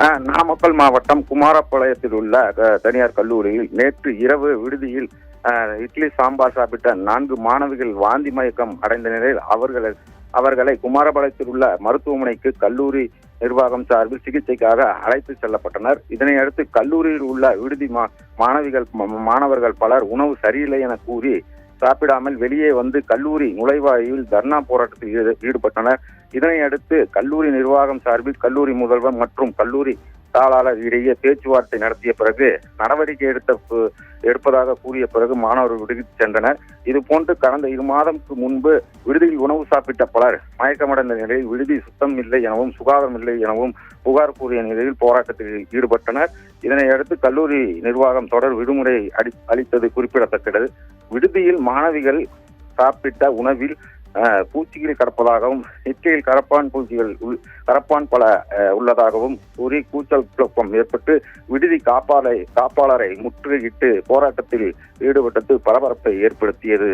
நாமக்கல் மாவட்டம் குமாரபாளையத்தில் உள்ள தனியார் கல்லூரியில் நேற்று இரவு விடுதியில் இட்லி சாம்பார் சாப்பிட்ட 4 மாணவிகள் வாந்தி மயக்கம் அடைந்த நிலையில் அவர்களை குமாரபாளையத்தில் உள்ள மருத்துவமனைக்கு கல்லூரி நிர்வாகம் சார்பில் சிகிச்சைக்காக அழைத்து செல்லப்பட்டனர். இதனையடுத்து கல்லூரியில் உள்ள விடுதி மாணவர்கள் பலர் உணவு சரியில்லை என கூறி சாப்பிடாமல் வெளியே வந்து கல்லூரி நுழைவாயில் தர்ணா போராட்டத்தில் ஈடுபட்டனர். இதனையடுத்து கல்லூரி நிர்வாகம் சார்பில் கல்லூரி முதல்வர் மற்றும் கல்லூரி தாளாளர் இடையே பேச்சுவார்த்தை நடத்திய பிறகு நடவடிக்கை எடுப்பதாக கூறிய பிறகு மாணவர்கள் விடுதிக்கு சென்றனர். இதுபோன்று கடந்த 2 மாதத்துக்கு முன்பு விடுதியில் உணவு சாப்பிட்ட பலர் மயக்கமடைந்த நிலையில் விடுதி சுத்தம் இல்லை எனவும் சுகாதாரம் இல்லை எனவும் புகார் கூறிய நிலையில் போராட்டத்தில் ஈடுபட்டனர். இதனையடுத்து கல்லூரி நிர்வாகம் தொடர் விடுமுறை அளித்தது குறிப்பிடத்தக்கது. விடுதியில் மாணவிகள் சாப்பிட்ட உணவில் பூச்சிகள் கடப்பதாகவும் இட்லியில் கரப்பான் பல உள்ளதாகவும் கூறி கூச்சல் குழப்பம் ஏற்பட்டு விடுதி காப்பாளரை முற்றுகையிட்டு போராட்டத்தில் ஈடுபட்டது பரபரப்பை ஏற்படுத்தியது.